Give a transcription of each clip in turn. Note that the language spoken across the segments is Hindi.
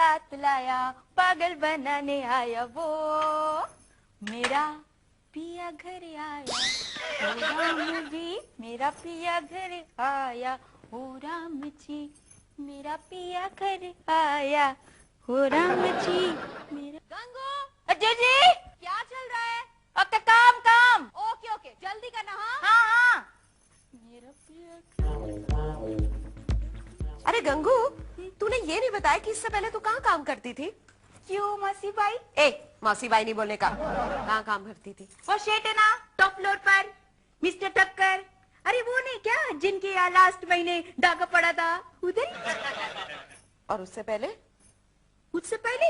साथ लाया, पागल बनाने आया वो मेरा पिया घर आया, ओ राम जी मेरा पिया घर आया, ओ राम जी मेरा पिया घर आया, ओ राम जी मेरा। गंगू अजय जी क्या चल रहा है? ओके काम काम। ओके ओके जल्दी करना। हाँ हाँ हाँ मेरा पिया। अरे गंगू तूने ये नहीं बताया कि इससे पहले तू कहाँ काम करती थी? क्यों मासी भाई? ए मासी बाई नहीं बोलने का। कहाँ काम करती थी? वो शेट है ना टॉप फ्लोर पर, मिस्टर टक्कर। अरे वो नहीं क्या जिनके यहाँ लास्ट महीने डाका पड़ा था उधर। और उससे पहले? उससे पहले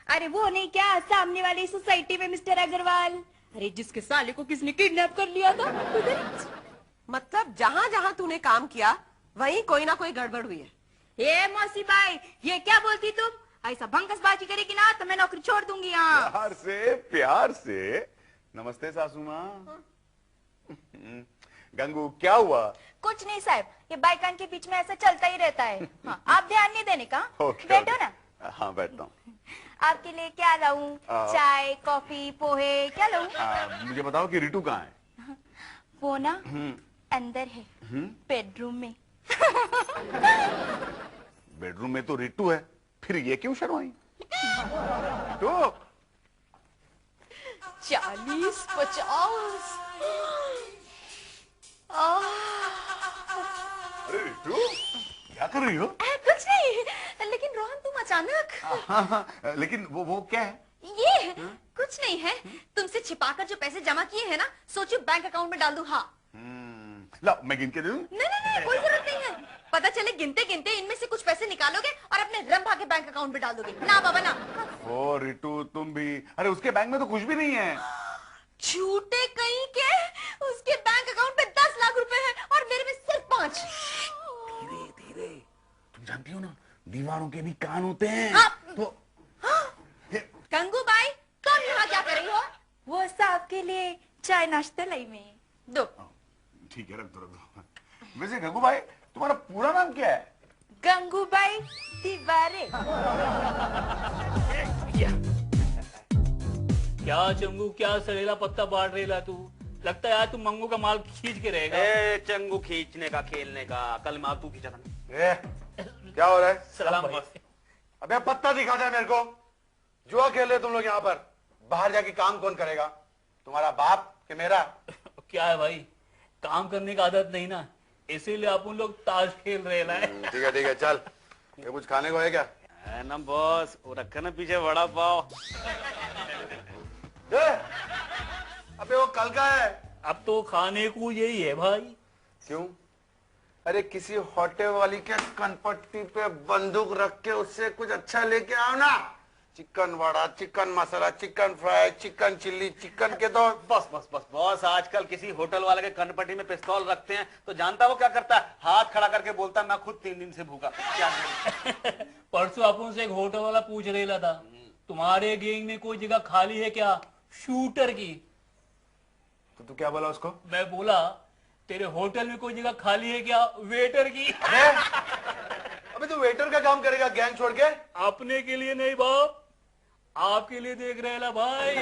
अरे वो नहीं क्या सामने वाली सोसाइटी में मिस्टर अग्रवाल, अरे जिसके साले को किसने किडनैप कर लिया था उधर। मतलब जहाँ जहाँ तूने काम किया वहीं कोई ना कोई गड़बड़ हुई है। ए मौसी भाई ये क्या बोलती तुम? ऐसा भंकसबाजी करेगी ना तो मैं नौकरी छोड़ दूंगी। यहाँ प्यार से प्यार से। नमस्ते सासू माँ। गंगू क्या हुआ? कुछ नहीं साहब, ये बाइकान के बीच में ऐसा चलता ही रहता है। हाँ, आप ध्यान नहीं देने का। बैठो ना। हाँ बैठता हूँ। आपके लिए क्या लाऊं? चाय कॉफी पोहे क्या लाऊं? मुझे बताओ कि रितु कहाँ है? वो ना अंदर है बेडरूम में। बेडरूम में तो रितु है, फिर ये क्यों शर्माई? तो 40 50। अरे रितु क्या कर रही हो? कुछ नहीं, लेकिन रोहन तुम अचानक। लेकिन वो क्या है? ये कुछ नहीं है, तुमसे छिपाकर जो पैसे जमा किए हैं ना, सोचो बैंक अकाउंट में डाल दूं। हाँ ला मैं गिन के दे दूं? नहीं कोई जरूरत नहीं है। पता चले गिनते गिनते इनमें से कुछ पैसे निकालोगे और अपने रंभा के बैंक अकाउंट में डाल दोगे। ना बाबा ना। ओ रितु तुम भी। अरे उसके बैंक में तो कुछ भी नहीं है। झूठे कहीं के, उसके बैंक अकाउंट में 10 लाख रुपए हैं और मेरे में सिर्फ 5। धीरे धीरे, तुम जानती हो ना दीवारों के भी कान होते हैं। तो गंगू भाई तुम यहाँ क्या कर रही हो? वो साहब के लिए चाय नाश्ता लाई में दो। ठीक है रख दो। वैसे गंगू भाई तुम्हारा पूरा नाम क्या है? गंगू भाई तिवारी। क्या चंगू क्या सड़ेला पत्ता बांट रेला तू? लगता है यार तू मंगू का माल खींच के रहेगा। चंगू खींचने का खेलने का, कल माल तू खींचा था। क्या हो रहा है? सलाम बॉस। अबे पत्ता दिखा दे मेरे को। जुआ खेल रहे तुम लोग यहाँ पर। बाहर जाके काम कौन करेगा? तुम्हारा बाप कि मेरा? क्या है भाई, काम करने का आदत नहीं ना, इसीलिए अपन लोग ताश खेल रहे हैं। ठीक है चल। ये कुछ खाने को है क्या? है ना बॉस, वो रखा ना पीछे वड़ा पाव। अबे वो कल का है। अब तो खाने को यही है भाई। क्यों? अरे किसी होटल वाली के कनपट्टी पे बंदूक रख के उससे कुछ अच्छा लेके आओ ना। Chicken vada, chicken masala, chicken fry, chicken chilli, chicken के तो बॉस आजकल किसी होटल वाले के कनपट्टी में पिस्तौल रखते हैं तो जानता वो क्या करता है? हाथ खड़ा करके बोलता है मैं खुद 3 दिन से भूखा। क्या परसों अपन से एक होटल वाला पूछ रहा था तुम्हारे गैंग में कोई जगह खाली है क्या शूटर की? तो तू क्या बोला उसको? मैं बोला तेरे होटल में कोई जगह खाली है क्या वेटर की? अबे तू वेटर का काम करेगा गैंग छोड़ के? अपने के लिए नहीं बाप, आपके लिए देख रहे ला भाई।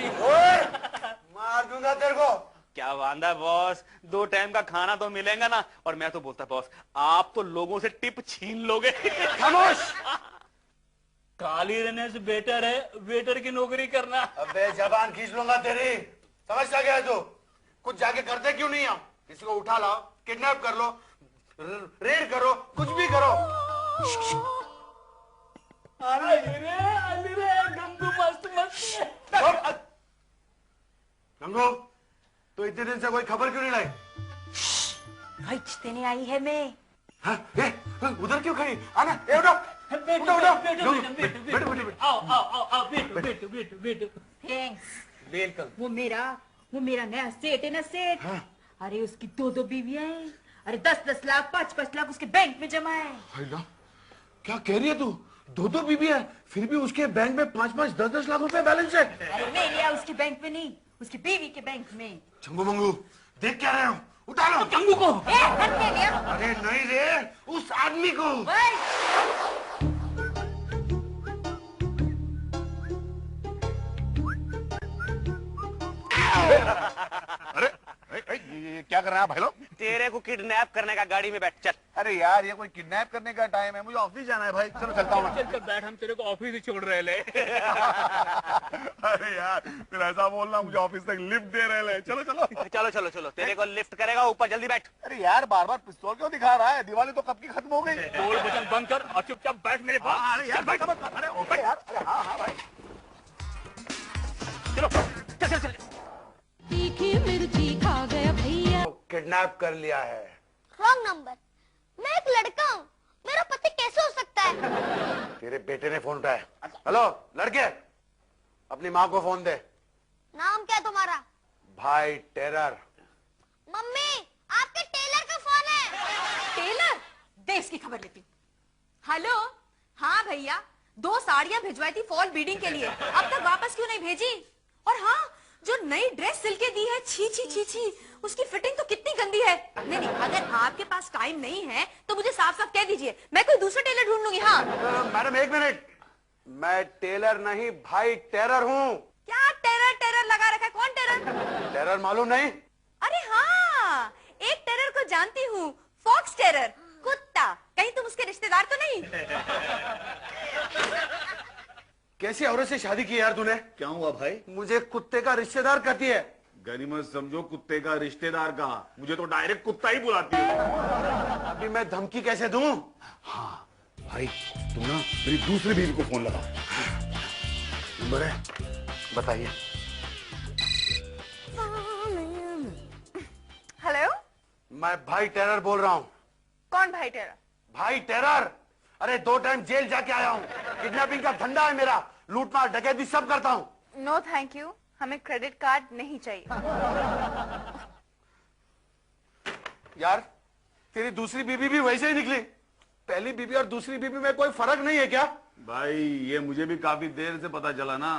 मार दूंगा तेरे को। क्या वांदा बॉस, 2 टाइम का खाना तो मिलेगा ना। और मैं तो बोलता बॉस आप तो लोगों से टिप छीन लोगे। खामोश। खाली रहने से बेटर है वेटर की नौकरी करना। अबे जबान खींच लूंगा तेरी। समझता क्या है तू? कुछ जाके करते क्यों नहीं? आप किसी को उठा लाओ, किडनैप कर लो, रेड करो, कुछ भी करो। गंगू मस्त मस्त। गंगू तो इतने दिन से कोई खबर क्यों नहीं लाई? देने आई है मैं। हाँ, उधर क्यों खड़ी? आना, उठो। थैंक्स। वेलकम। वो मेरा नया सेठ है ना सेठ। हाँ। अरे उसकी 2 बीवियां हैं। अरे 10-10 लाख 5-5 लाख उसके बैंक में जमा है। क्या कह रही है तू? 2 बीबी है फिर भी उसके बैंक में 5-5 10-10 लाख रुपए बैलेंस है। अरे मेरे उसके बैंक में नहीं, उसकी बीवी के बैंक में। चंगू मंगू देख क्या रहे हो? उठा लो चंगू को। अरे नहीं रे, उस आदमी को। अरे ये क्या कर रहे हैं भाई लोग? तेरे को किडनैप करने का, गाड़ी में बैठ चल। अरे यार ये कोई किडनैप करने का टाइम है, मुझे ऑफिस जाना है भाई। चलो चलता हूँ। चल चल बैठ, हम तेरे को ऑफिस ही छोड़ रहे ले। अरे यार फिर ऐसा बोलना, मुझे ऑफिस तक लिफ्ट दे रहे ले। चलो चलो चलो चलो चलो, तेरे को लिफ्ट करेगा, ऊपर जल्दी बैठ। अरे यार बार बार पिस्तौल क्यों दिखा रहा है? दिवाली तो कब की खत्म हो गई। बोल बचन बंद कर और चुपचाप बैठ मेरे पास। अरे यार भाई अरे ऊपर यार। अरे हाँ भाई चलो चल चल चल। तीखी मिर्ची खा गया भैया। किडनैप कर लिया है। Wrong number. मैं एक लड़का हूँ, मेरा पति कैसे हो सकता है? तेरे बेटे ने फोन उठाया। हेलो लड़के, अपनी माँ को फोन दे। नाम क्या है तुम्हारा? भाई टेरर। मम्मी, आपके टेलर का फोन है। टेलर, दे इसकी खबर लेती हूँ। हेलो, हाँ भैया, 2 साड़ियां भिजवाई थी फॉल बीडिंग के लिए, अब तक वापस क्यों नहीं भेजी? और हाँ, जो नई ड्रेस सिल के दी है, छी छी छी छी, उसकी फिटिंग तो कितनी गंदी है। नहीं नहीं, अगर आपके पास टाइम नहीं है तो मुझे साफ साफ कह दीजिए, मैं कोई दूसरा टेलर ढूंढ लूंगी। हाँ मैडम एक मिनट, मैं टेलर नहीं भाई टेरर हूँ। क्या टेरर टेरर लगा रखा है? कौन टेरर? टेरर मालूम नहीं? अरे हाँ, एक टेरर को जानती हूँ, फॉक्स टेरर, कुत्ता। कहीं तुम उसके रिश्तेदार तो नहीं? कैसी औरत से शादी की यार तूने? क्या हुआ भाई? मुझे कुत्ते का रिश्तेदार कहती है। गनीमत समझो कुत्ते का रिश्तेदार कहा, मुझे तो डायरेक्ट कुत्ता ही बुलाती है। अभी मैं धमकी कैसे दूं? हाँ भाई तुम ना मेरी दूसरी बीवी को फोन लगाओ। नंबर है? बताइए। हेलो, मैं भाई टेरर बोल रहा हूँ। कौन भाई टेरर? भाई टेरर, अरे 2 टाइम जेल जाके आया हूँ। किडनैपिंग का धंधा है मेरा, लूटमार डकैती सब करता हूँ। नो थैंक यू, हमें क्रेडिट कार्ड नहीं चाहिए। यार तेरी दूसरी बीबी भी वैसे ही निकली। पहली बीबी और दूसरी बीबी में कोई फर्क नहीं है क्या? भाई ये मुझे भी काफी देर से पता चला ना।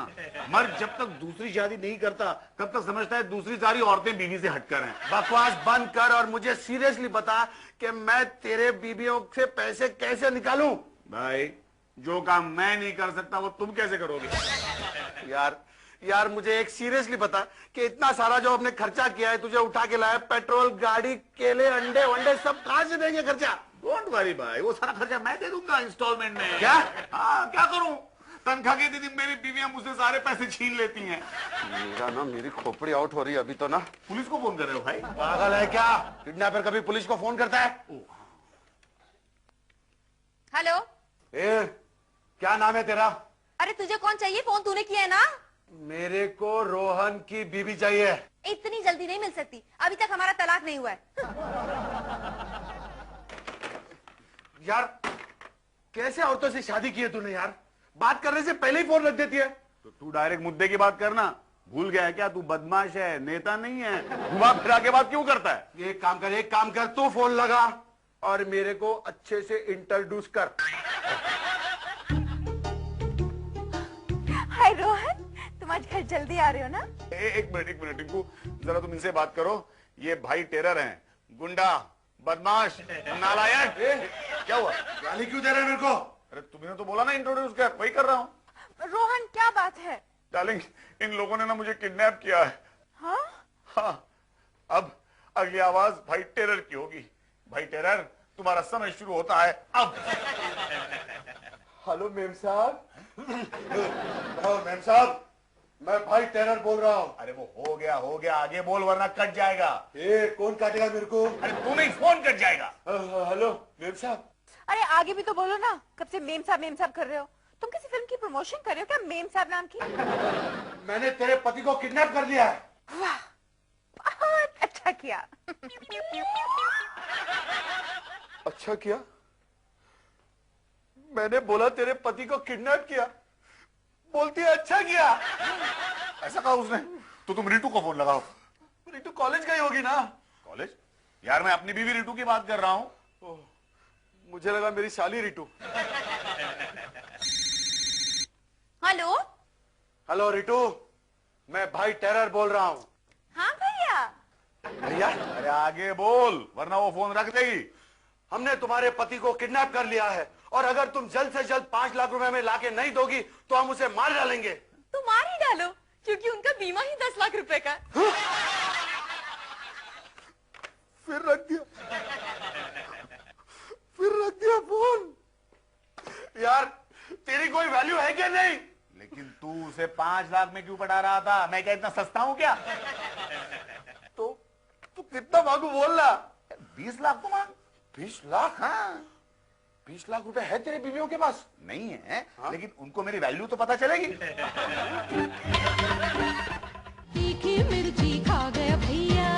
मर्द जब तक दूसरी शादी नहीं करता तब तक समझता है दूसरी सारी औरतें बीवी से हटकर हैं। बकवास बंद कर और मुझे सीरियसली बता कि मैं तेरे बीबियों से पैसे कैसे निकालूं? भाई जो काम मैं नहीं कर सकता वो तुम कैसे करोगे? यार मुझे एक सीरियसली बता कि इतना सारा जो आपने खर्चा किया है, तुझे उठा के लाया, पेट्रोल, गाड़ी, केले, अंडे वंडे सब कहां से देंगे खर्चा? डोंट वरी भाई, वो सारा खर्चा मैं दे दूंगा इंस्टॉलमेंट में। क्या? हाँ क्या करूं? तनख्वाह के दिन मेरी बीवियां मुझसे सारे पैसे छीन लेती हैं। मेरी खोपड़ी आउट हो रही है अभी तो ना। पुलिस को फोन कर रहे हो भाई? पागल है क्या? किडनैपर कभी पुलिस को फोन करता है? हेलो, क्या नाम है तेरा? अरे तुझे कौन चाहिए? फोन तूने किया है ना? मेरे को रोहन की बीवी चाहिए। इतनी जल्दी नहीं मिल सकती, अभी तक हमारा तलाक नहीं हुआ है। यार कैसे औरतों से शादी की है तूने यार? बात करने से पहले ही फोन रख देती है। तो तू डायरेक्ट मुद्दे की बात करना। भूल गया क्या तू बदमाश है, नेता नहीं है? घुमा फिरा के बात क्यों करता है? एक काम कर, तू फोन लगा और मेरे को अच्छे से इंट्रोड्यूस कर। हाय रोहन, तुम आज घर जल्दी आ रहे हो ना? एक मिनट टिंकू, जरा तुम इनसे बात करो। ये भाई टेरर हैं, गुंडा, बदमाश, नालायक। क्या हुआ? गाली क्यों दे रहे हैं मेरे को? अरे तुमने तो बोला ना इंट्रोड्यूस कर, वही कर रहा हूँ। रोहन क्या बात है? डार्लिंग इन लोगों ने ना मुझे किडनैप किया है। हाँ, अब अगली आवाज भाई टेरर की होगी। भाई टेरर, तुम्हारा समय शुरू होता है अब। हेलो मेम साहब। मेम साहब, मैं भाई टेरर बोल रहा हूँ। अरे वो हो गया, आगे बोल वरना कट जाएगा। कौन काटेगा मेरे को? अरे तू नहीं, फोन कट जाएगा। हेलो मेम साहब। अरे आगे भी तो बोलो ना, कब से मेम साहब कर रहे हो? तुम किसी फिल्म की प्रमोशन कर रहे हो क्या मेम साहब नाम की? मैंने तेरे पति को किडनैप कर लिया है। वाह, बहुत अच्छा किया। अच्छा किया? मैंने बोला तेरे पति को किडनैप किया, बोलती है अच्छा किया। ऐसा कहा उसने? तो तुम रितु को फोन लगाओ। रितु कॉलेज गई होगी ना? कॉलेज? यार मैं अपनी बीवी रितु की बात कर रहा हूँ। मुझे लगा मेरी साली रितु। हेलो हेलो रितु, मैं भाई टेरर बोल रहा हूँ। हाँ भैया। भैया? अरे आगे बोल वरना वो फोन रख देगी। हमने तुम्हारे पति को किडनैप कर लिया है और अगर तुम जल्द से जल्द 5 लाख रुपए में लाके नहीं दोगी तो हम उसे मार डालेंगे। तो मार ही डालो, क्योंकि उनका बीमा ही 10 लाख रुपए का। या नहीं? लेकिन तू उसे 5 लाख में क्यों पटा रहा था? मैं क्या इतना सस्ता हूं क्या? तो तू कितना मांगू बोल रहा? 20 लाख तो मांग। 20 लाख? हाँ 20 लाख रुपए है तेरे बीवियों के पास? नहीं है, लेकिन उनको मेरी वैल्यू तो पता चलेगी। तीखी मिर्ची खा गया भैया।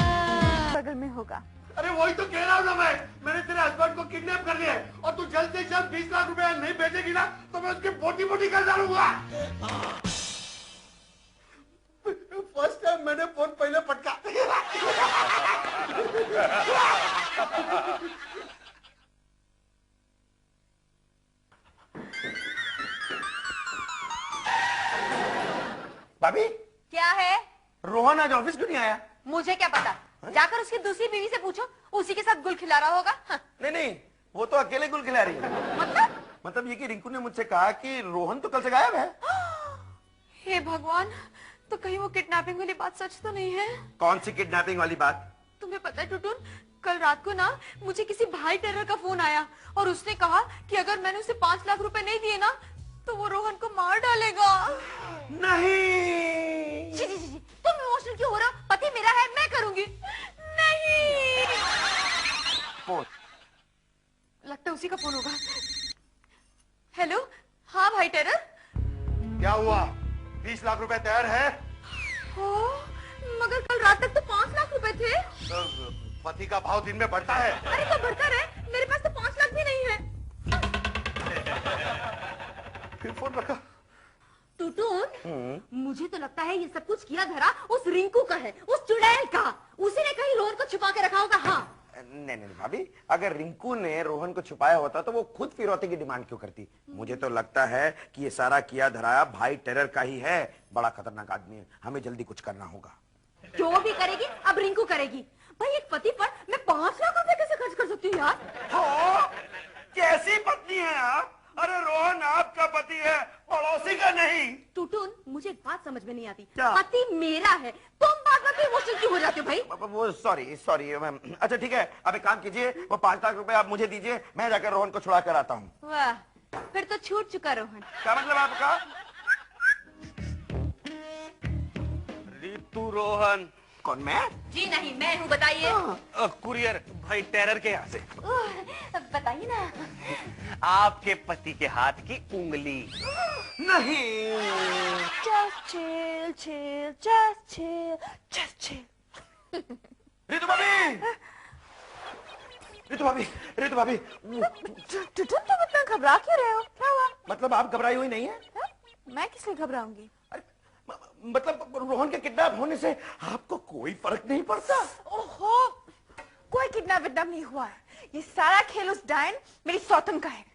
बगल में होगा। अरे वही तो कह रहा हूँ ना मैंने तेरे हस्बैंड को किडनैप कर लिया है और तू जल्द से जल्द 20 लाख रुपए नहीं भेजेगी ना तो मैं उसकी बोटी बोटी कर डालूंगा। फर्स्ट टाइम मैंने फोन पहले पटका। भाभी, क्या है? रोहन आज ऑफिस क्यों नहीं आया? मुझे क्या पता, जाकर उसकी दूसरी बीवी से पूछो, उसी के साथ गुल खिला रहा होगा। हाँ। नहीं, वो तो अकेले गुल खिला रही है। मतलब ये कि रिंकू ने मुझसे कहा कि रोहन तो कल से गायब है। हे भगवान, तो कहीं वो किडनैपिंग वाली बात सच तो नहीं है? कौन सी किडनैपिंग वाली बात? तुम्हें पता है टुटुन, कल रात को ना मुझे किसी भाई टेरर का फोन आया और उसने कहा कि अगर मैंने उसे 5 लाख रुपए नहीं दिए ना तो वो रोहन को मार डालेगा। नहीं। जी, तुम इमोशनल क्यों हो रहे हो? पति मेरा है, मैं करूंगी। नहीं। फोन लगता है उसी का फोन होगा। हेलो, हाँ भाई टेरर। क्या हुआ? 20 लाख रुपए तैयार है? हो, मगर कल रात तक तो 5 लाख रुपए थे। तो पति का भाव दिन में बढ़ता है। अरे तो बढ़ता रहे, मेरे पास तो 5 लाख भी नहीं है। फिर फोन रखा। टुटुन, मुझे तो लगता है ये सब कुछ किया धरा उस रिंकू का है, उस चुड़ैल का। उसी ने कहीं रोहन को छुपा के रखा होगा। हाँ नहीं भाभी, अगर रिंकू ने रोहन को छुपाया होता तो वो खुद फिरौती की डिमांड क्यों करती? मुझे तो लगता है कि ये सारा किया धराया भाई टेरर का ही है। बड़ा खतरनाक आदमी है, हमें जल्दी कुछ करना होगा। जो भी करेगी अब रिंकू करेगी। भाई एक पति पर मैं 5 लाख रुपए कैसे खर्च कर सकती हूँ यार? हो, कैसी पत्नी है आप? अरे रोहन आपका पति है, पड़ोसी का नहीं। टुटुन, मुझे एक बात समझ में नहीं आती। क्या? पति मेरा है, तुम बात बात इमोशनल क्यों हो जाते हो भाई? वो सॉरी मैम। अच्छा ठीक है, अब एक काम कीजिए, वो 5 लाख रुपए आप मुझे दीजिए, मैं जाकर रोहन को छुड़ा कर आता हूँ। वाह, फिर तो छूट चुका रोहन। क्या मतलब आपका? रितु रोहन। कौन, मैं? जी नहीं, मैं हूँ, बताइए। कुरियर भाई टेरर के यहाँ से। बताइए ना। आपके पति के हाथ की उंगली। नहीं। Just chill, chill, just chill, just chill. Ritu भाभी, टुटुन, तुम इतना घबरा क्यों रहे हो? क्या हुआ? मतलब आप घबराई हुई नहीं है? हाँ? मैं किस लिए घबराऊंगी? मतलब रोहन के किडनैप होने से आपको कोई फर्क नहीं पड़ता? ओहो, कोई किडनैप नहीं हुआ है। ये सारा खेल उस डायन मेरी सौतन का है।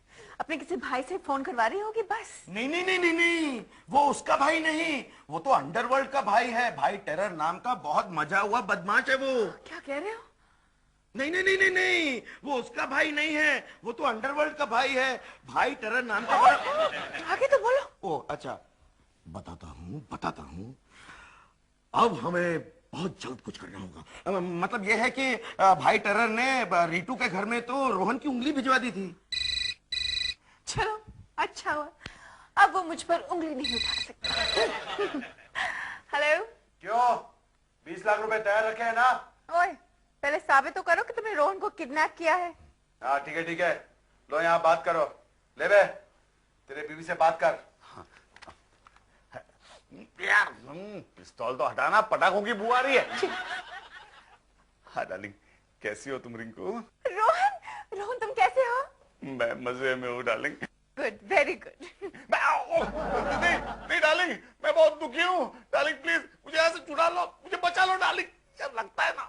अपने किसी भाई से फोन करवा रही होगी बस। नहीं, वो उसका भाई नहीं, वो तो अंडरवर्ल्ड का भाई है। भाई टेरर नाम का बहुत मजा हुआ बदमाश है वो। क्या कह रहे हो? नहीं, वो उसका भाई नहीं है, वो तो अंडरवर्ल्ड का भाई है। भाई टेरर नाम का आगे तो बोलो। ओ अच्छा, बताता हूँ। अब हमें बहुत जल्द कुछ करना होगा। मतलब यह है कि भाई टेरर ने रीटू के घर में तो रोहन की उंगली भिजवा दी थी। चलो, अच्छा हुआ, अब वो मुझ पर उंगली नहीं उठा सकता। हेलो। क्यों? 20 लाख रुपए तैयार रखे हैं ना? ओए, पहले साबित तो करो कि तुमने रोहन को किडनैप किया है। हाँ ठीक है, लो यहाँ बात करो। ले बे, तेरे बीवी से बात कर। यार पिस्तौल तो हटाना, पटाखों की बू आ रही है। हाँ डार्लिंग, कैसी हो तुम रिंकू? रोहन तुम कैसे हो? मैं मजे में हूँ डार्लिंग। Good, very good. नहीं डार्लिंग, मैं बहुत दुखी हूँ। डार्लिंग प्लीज मुझे यहाँ से छुड़ा लो, मुझे बचा लो डार्लिंग। यार लगता है ना।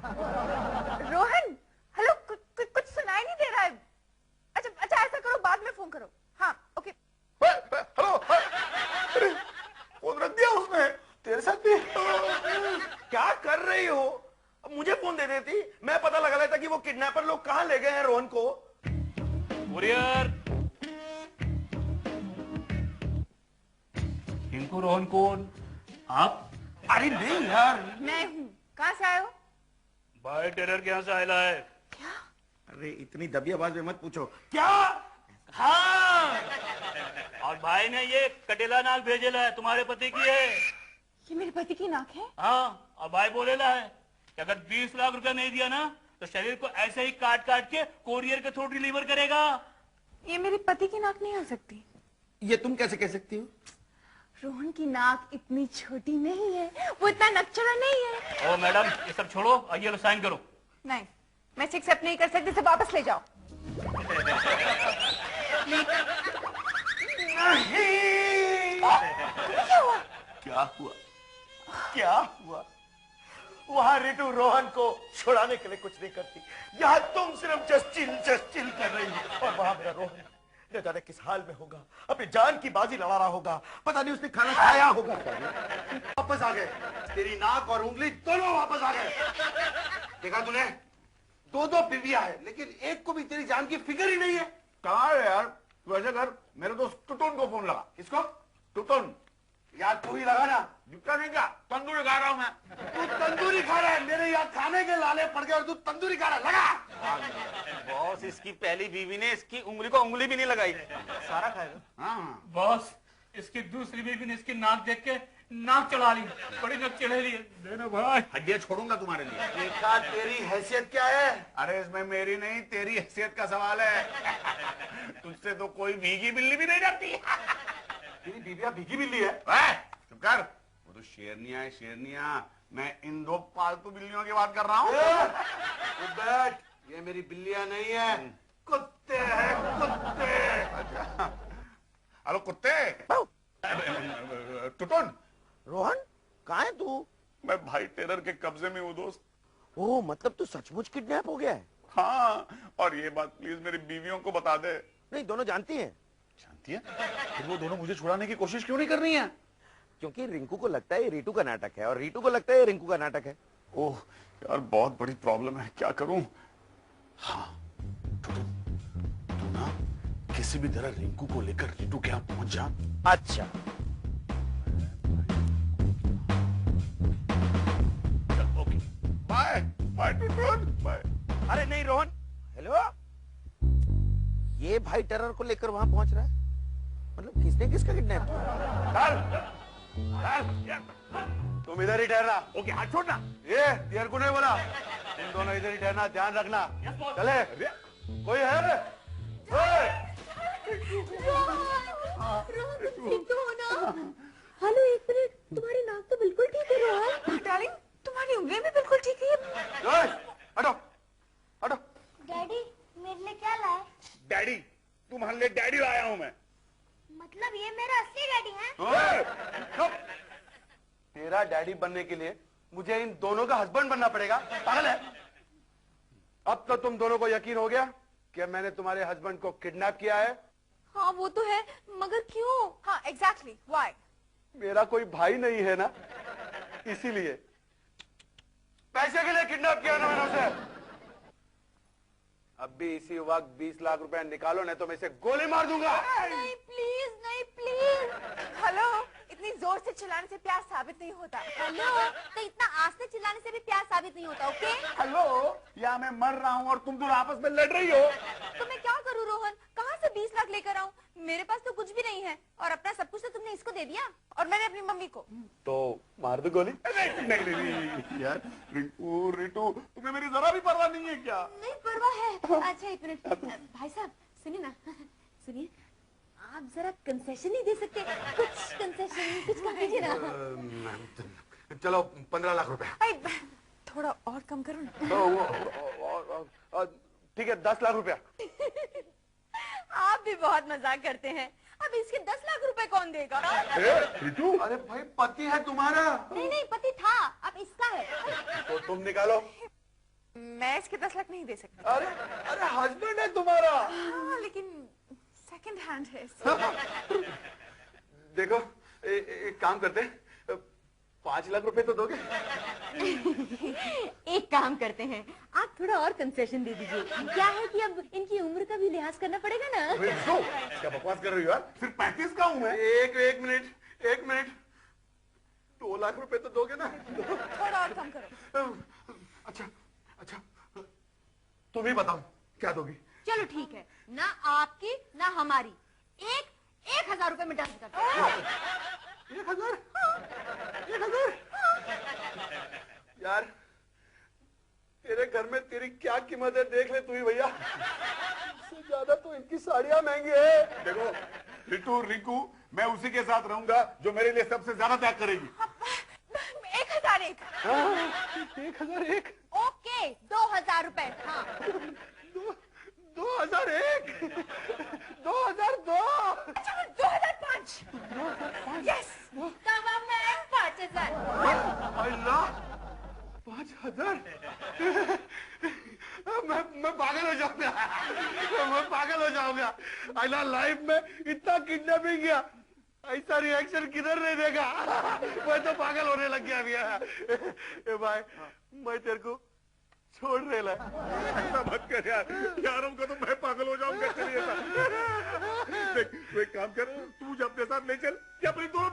रोहन, हेलो, कुछ सुनाई नहीं दे रहा है। अच्छा ऐसा करो, बाद में फोन करो। हाँ, ओके। हेलो, फोन रख दिया उसने। तेरे साथ भी? क्या कर रही हो? मुझे फोन दे देती, मैं पता लगा लेता कि वो किडनैपर लोग कहाँ ले गए हैं रोहन को। कुरियर। इनको रोहन कौन? आप? अरे नहीं यार, मैं हूँ। कहाँ से आए हो? भाई टेरर के यहाँ से आयला है। अरे इतनी दबी आवाज में मत पूछो। क्या? हाँ, और भाई ने ये कटेला नाक भेजेला है, तुम्हारे पति की है। ये मेरे पति की नाक है? हाँ, और भाई बोलेला है कि अगर 20 लाख रुपया नहीं दिया ना तो शरीर को ऐसे ही काट काट के कोरियर के थ्रू डिलीवर करेगा। ये मेरे पति की नाक नहीं हो सकती। ये तुम कैसे कह सकती हो? रोहन की नाक इतनी छोटी नहीं है, वो इतना नकचरा नहीं है। ओ मैडम, ये सब छोड़ो और ये लो साइन करो। नहीं, मैं एक्सेप्ट नहीं कर सकती, इसे वापस ले जाओ। क्या हुआ? क्या हुआ? वहां रितु रोहन को छुड़ाने के लिए कुछ नहीं करती, यहाँ तुम सिर्फ जस्ट चिल कर रही हो। और वहां मेरा रोहन न जाने किस हाल में होगा, अपनी जान की बाजी लड़ा रहा होगा, पता नहीं उसने खाना खाया होगा। वापस आ गए, तेरी नाक और उंगली दोनों वापस आ गए। देखा तूने, दो बीवियां है, लेकिन एक को भी तेरी जान की फिक्र ही नहीं है। कहाँ है यार? तू ऐसे कर, मेरे दोस्त टुटुन को फोन लगा। किसको? टुटुन। यार तू ही लगा ना। जुटका नहीं क्या? तंदूरी खा रहा हूं मैं। तू तंदूरी खा रहा है, मेरे यहाँ खाने के लाले पड़ गए और तू तंदूरी खा रहा है। लगा। बॉस, इसकी पहली बीवी ने इसकी उंगली को उंगली भी नहीं लगाई, सारा खाएगा। हाँ बॉस, इसकी दूसरी बीवी ने इसकी नाक देख के नाक चढ़ा ली, बड़ी नाक चढ़ा ली। देना भाई, हड्डियां छोड़ूंगा तुम्हारे लिए। देखा तेरी हैसियत क्या है? अरे इसमें मेरी नहीं तेरी हैसियत का सवाल है। तुझसे तो कोई भीगी बिल्ली भी नहीं डरती। तेरी बीवियां भीगी बिल्ली है? चुप कर, वो तो शेरनियां है, शेरनियां। मैं इन दो पालतू बिल्लियों की बात कर रहा हूँ। तू बैठ, ये मेरी बिल्लियां नहीं है, कुत्ते हैं, कुत्ते। अच्छा, हेलो कुत्ते। टुटुन, रोहन, कहाँ है तू? मैं भाई टेरर के कब्जे में हूँ दोस्त। ओह, मतलब तू सचमुच किडनैप हो गया है? हाँ, और ये बात प्लीज मेरी बीवियों को बता दे। नहीं, दोनों जानती हैं। जानती है? फिर वो दोनों मुझे छुड़ाने की कोशिश क्यों नहीं कर रही हैं? क्योंकि रिंकू को लगता है ये रीटू का नाटक है और रीटू को लगता है ये रिंकू का नाटक है। ओह यार, बहुत बड़ी प्रॉब्लम है, क्या करूं? हाँ, तू ना किसी भी तरह रिंकू को लेकर रीटू के यहाँ पहुंच जा। अच्छा, ओके, बाय बाय टुटुन, बाय। अरे नहीं रोहन, हेलो, ये भाई टेरर को लेकर वहां पहुंच रहा है? मतलब किसने किसका किडनैप किया? तुम इधर ही ठहरना। ओके, हाथ छोड़ना। ये तेरे को नहीं बोला, तुम दोनों इधर ही ठहरना, ध्यान रखना। चले, कोई है? हेलो, एक मिनट, तुम्हारी नाक तो बिल्कुल ठीक है रोहन। डार्लिंग, तुम्हारी उंगलियां भी बिल्कुल ठीक है। हटो, हटो। डैडी, मेरे लिए क्या लाए? डैडी? तुम्हारे लिए डैडी लाया हूं मैं। मतलब ये मेरा असली डैडी है? चुप। तेरा डैडी बनने के लिए मुझे इन दोनों का हस्बैंड बनना पड़ेगा? पागल है? अब तो तुम दोनों को यकीन हो गया कि मैंने तुम्हारे हस्बैंड को किडनैप किया है? हाँ वो तो है, मगर क्यों? हाँ एग्जैक्टली, व्हाई? मेरा कोई भाई नहीं है ना, इसीलिए। पैसे के लिए किडनैप किया ना मैंने उसे। अब भी इसी वक्त 20 लाख रुपए निकालो, नहीं तो मैं इसे गोली मार दूंगा। नहीं प्लीज, नहीं प्लीज। हेलो, इतनी जोर से चिल्लाने से प्यार साबित नहीं होता। हेलो, तो इतना आस्ते चिल्लाने से भी प्यार साबित नहीं होता, ओके? हेलो, या मैं मर रहा हूं और तुम दोनों आपस में लड़ रही हो। तो मैं क्या करूं रोहन, कहाँ से 20 लाख लेकर आऊं? मेरे पास तो कुछ भी नहीं है और अपना सब कुछ तो तुमने इसको दे दिया और मैंने अपनी मम्मी को। तो मार दो गोली। नहीं यार, रिंकू, रिटू, तुम्हें मेरी जरा भी परवाह नहीं है क्या? नहीं परवाह है। अच्छा एक मिनट, भाई साहब सुनिए ना, सुनिए, आप जरा कंसेशन नहीं दे सकते? कुछ कंसेशन, कुछ कर दीजिए ना। चलो 15 लाख रुपए। थोड़ा और कम करो ना। ठीक है, 10 लाख रुपया। आप भी बहुत मजाक करते हैं। अब इसके 10 लाख रुपए कौन देगा? रिटू, अरे भाई, पति है तुम्हारा। नहीं नहीं, पति था, अब इसका है। तो तुम निकालो। मैं इसके 10 लाख नहीं दे सकती। अरे अरे, हस्बैंड है तुम्हारा। हाँ, लेकिन सेकंड हैंड है। देखो, एक काम करते, 5 लाख रुपए तो दोगे? एक काम करते हैं, आप थोड़ा और कंसेशन दे दीजिए। क्या है कि अब इनकी उम्र का भी लिहाज करना पड़ेगा ना। रिटू, क्या बकवास कर रही हो यार? सिर्फ 35 का हूं मैं। एक मिनट, 2 लाख रुपए तो दोगे ना? थोड़ा और कम करो। अच्छा, तुम ही बताओ क्या दोगी? चलो ठीक है, ना आपकी ना हमारी, एक 1000 रुपए में डन कर। 1000 1000 यार तेरे घर में तेरी क्या कीमत है देख ले तू ही भैया। इससे ज्यादा तो इनकी साड़ियां महंगी है। देखो रिटू रिंकू, मैं उसी के साथ रहूंगा जो मेरे लिए सबसे ज्यादा त्याग करेगी। 1001। 1001 ओके 2000 रुपए। हाँ 2001 2002 2005। यस तब अब मैं 5000। अल्लाह 5000 मैं पागल हो जाऊंगा। मैं पागल हो जाऊंगा। अल्लाह लाइफ में इतना किडनैपिंग किया, ऐसा रिएक्शन किधर नहीं देगा। मैं तो पागल होने लग गया अभी। ए भाई मैं तेरे को छोड़ रहे ला। ऐसा मत कर यार, यारों को तो मैं पागल हो जाऊंगा। चलिए देख, तू एक काम कर, तू मुझे अपने साथ ले चल, या अपनी दोनों